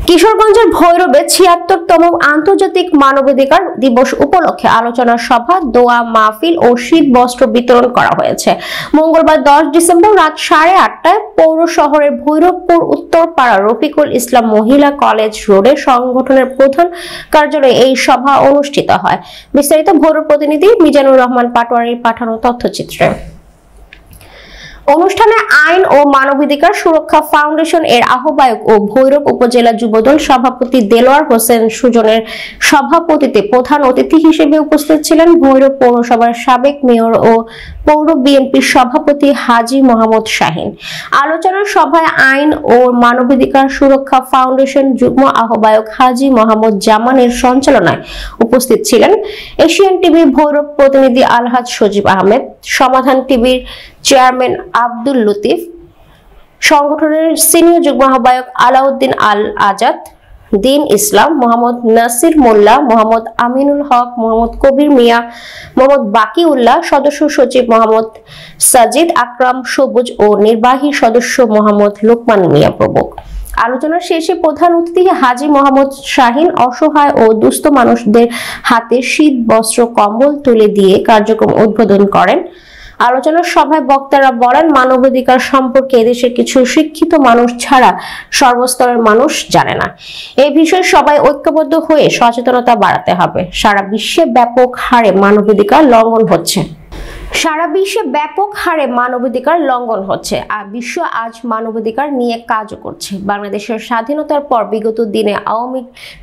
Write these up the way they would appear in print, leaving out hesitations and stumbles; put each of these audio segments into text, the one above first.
কিশোরগঞ্জের ভৈরবে ৭৬তম আন্তর্জাতিক মানবাধিকার দিবস উপলক্ষে আলোচনা সভা, দোয়া মাহফিল ও শীত বস্ত্র বিতরণ করা হয়েছে। মঙ্গলবার ১০ ডিসেম্বর রাত ৮:৩০টায় পৌর শহরের ভৈরবপুর উত্তরপাড়া রফিকুল ইসলাম মহিলা কলেজ রোডে সংগঠনের প্রধান কার্যালয়ে এই সভা অনুষ্ঠিত হয়। বিস্তারিত ভৈরব প্রতিনিধি মিজানুর রহমান পাটোয়ারির পাঠানো তথ্যচিত্রে। অনুষ্ঠানে আইন ও মানবাধিকার সুরক্ষা ফাউন্ডেশন এর আহ্বায়ক ও ভৈরব উপজেলা যুবদল সভাপতি দেলোয়ার হোসেন সুজনের সভাপতিত্বে প্রধান অতিথি হিসেবে উপস্থিত ছিলেন ভৈরব পৌরসভার সাবেক মেয়র ও পৌর বিএনপির সভাপতি হাজী মোহাম্মদ শাহিন। আলোচনা সভায় আইন ও মানবাধিকার সুরক্ষা ফাউন্ডেশন যুগ্ম আহ্বায়ক হাজী মোহাম্মদ জামানের সঞ্চালনায় উপস্থিত ছিলেন এশিয়ান টিভি ভৈরব প্রতিনিধি আলহাজ সজীব আহমেদ, সমাধান টিভির চেয়ারম্যান আব্দুল লতিফ, সংগঠনের সিনিয়র যুগ্ম আহ্বায়ক আলাউদ্দিন আল আজাদ, দিন ইসলাম, মোহাম্মদ নাসির মোল্লা, মোহাম্মদ আমিনুল হক, মোহাম্মদ কবির মিয়া, মোহাম্মদ বাকি উল্লাহ, সদস্য সচিব মোহাম্মদ সাজিদ আকরাম সবুজ ও নির্বাহী সদস্য মোহাম্মদ লোকমান মিয়া প্রমুখ। আলোচনার শেষে প্রধান অতিথি হাজী মোহাম্মদ শাহিন অসহায় ও দুস্থ মানুষদের হাতে শীত বস্ত্র কম্বল তুলে দিয়ে কার্যক্রম উদ্বোধন করেন। আলোচনার সভায় বক্তারা বলেন, মানবাধিকার সম্পর্কে এদেশের কিছু শিক্ষিত মানুষ ছাড়া সর্বস্তরের মানুষ জানে না। এই বিষয়ে সবাই ঐক্যবদ্ধ হয়ে সচেতনতা বাড়াতে হবে। সারা বিশ্বে ব্যাপক হারে মানবাধিকার লঙ্ঘন হচ্ছে আর বিশ্ব আজ মানবাধিকার নিয়ে কাজও করছে। বাংলাদেশের স্বাধীনতার পর বিগত দিনে আওয়ামী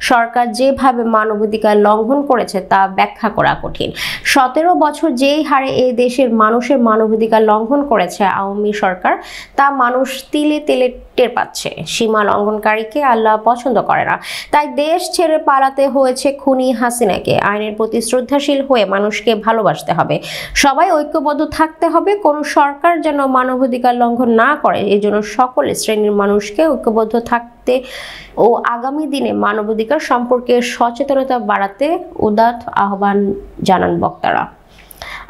সরকার যেভাবে মানবাধিকার লঙ্ঘন করেছে তা ব্যাখ্যা করা কঠিন। ১৭ বছর যেই হারে এই দেশের মানুষের মানবাধিকার লঙ্ঘন করেছে আওয়ামী সরকার, তা মানুষ তিলে তিলে টের পাচ্ছে। সীমা লঙ্ঘনকারীকে আল্লাহ পছন্দ করে না, তাই দেশ ছেড়ে পালাতে হয়েছে খুনি হাসিনাকে। আইনের প্রতি শ্রদ্ধাশীল হয়ে মানুষকে ভালোবাসতে হবে, সবাই ঐক্যবদ্ধ থাকতে হবে। কোন সরকার যেন মানবাধিকার লঙ্ঘন না করে, এই জন্য সকল শ্রেণীর মানুষকে ঐক্যবদ্ধ থাকতে ও আগামী দিনে মানবাধিকার সম্পর্কে সচেতনতা বাড়াতে উদাত্ত আহ্বান জানান বক্তারা।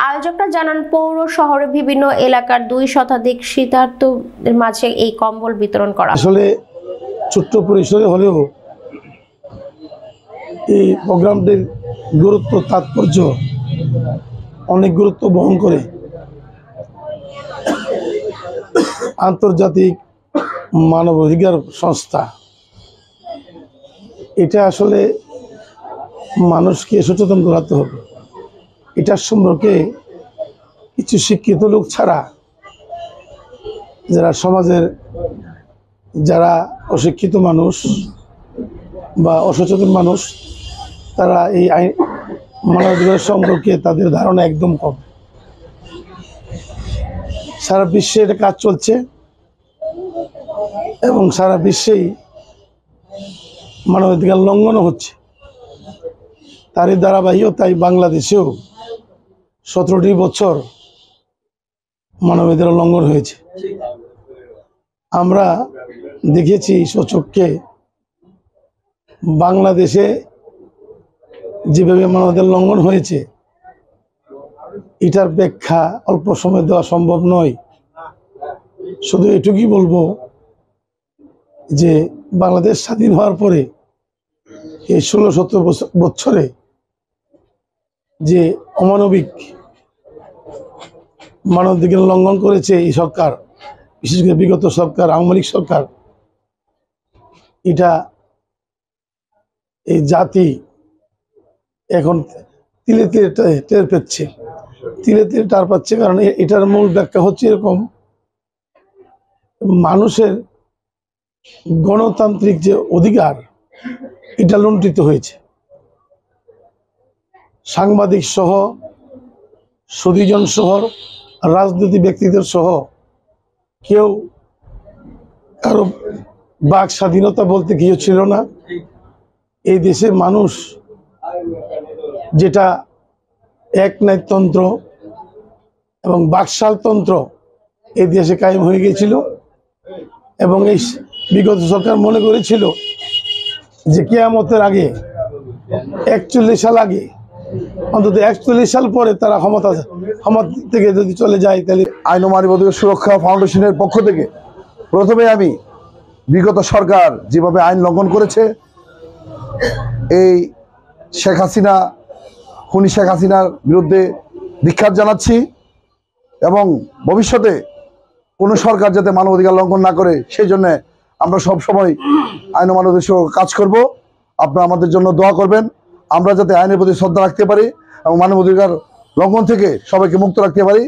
আয়োজকরা জানান, পৌর শহরে বিভিন্ন এলাকার ২ শতাধিক শীতার্তদের মাঝে এই কম্বল বিতরণ করা। আসলে ছোট্ট পরিসরে হলেও এই প্রোগ্রামটির গুরুত্ব, তাৎপর্য অনেক গুরুত্ব বহন করে। আন্তর্জাতিক মানবাধিকার সংস্থা এটা আসলে মানুষকে সচেতন করাতে হবে। এটার সম্পর্কে কিছু শিক্ষিত লোক ছাড়া যারা সমাজের যারা অশিক্ষিত মানুষ বা অসচেতন মানুষ, তারা এই আইন মানবাধিকার সম্পর্কে তাদের ধারণা একদম কম। সারা বিশ্বে এটা কাজ চলছে এবং সারা বিশ্বেই মানবাধিকার লঙ্ঘনও হচ্ছে। তারই ধারাবাহিকতায় বাংলাদেশেও ১৭টি বছর মানবাধিকার লঙ্ঘন হয়েছে। আমরা দেখেছি স্বচক্ষে বাংলাদেশে যেভাবে মানবাধিকার লঙ্ঘন হয়েছে, এটার ব্যাখ্যা অল্প সময় দেওয়া সম্ভব নয়। শুধু এটুকুই বলবো যে বাংলাদেশ স্বাধীন হওয়ার পরে এই ১৬-১৭ বছরে যে অমানবিক মানবাধিকার লঙ্ঘন করেছে এই সরকার, বিশেষ করে বিগত সরকার, আওয়ামী লীগ সরকার, এটা এই জাতি এখন তিলে তিলে টের পাচ্ছে, টার পাচ্ছে। কারণ এটার মূল ব্যাখ্যা হচ্ছে এরকম, মানুষের গণতান্ত্রিক যে অধিকার এটা লুণ্ঠিত হয়েছে। সাংবাদিক সহ, সুধীজন সহ, রাজনৈতিক ব্যক্তিদের সহ কেউ কারো বাক স্বাধীনতা বলতে কেউ ছিল না। এই দেশে মানুষ যেটা একনায়কতন্ত্র এবং বাকশালতন্ত্র এই দেশে কায়েম হয়ে গিয়েছিল এবং এই বিগত সরকার মনে করেছিল যে কিয়ামতের আগে ৪১ সাল আগে, অন্তত ৪১ সাল পরে তারা ক্ষমতা থেকে যদি চলে যায়, তাহলে আইন ও মানবাধিকার সুরক্ষা ফাউন্ডেশনের পক্ষ থেকে প্রথমে আমি বিগত সরকার যেভাবে আইন লঙ্ঘন করেছে, এই শেখ হাসিনা, খুনি শেখ হাসিনার বিরুদ্ধে ধিক্কার জানাচ্ছি এবং ভবিষ্যতে কোনো সরকার যাতে মানবাধিকার লঙ্ঘন না করে সেই জন্য আমরা সবসময় আইন ও মানবাধিকার কাজ করব। আপনারা আমাদের জন্য দোয়া করবেন, আমরা যাতে আইনের প্রতি শ্রদ্ধা রাখতে পারি এবং মানবাধিকার লঙ্ঘন থেকে সবাইকে মুক্ত রাখতে পারি।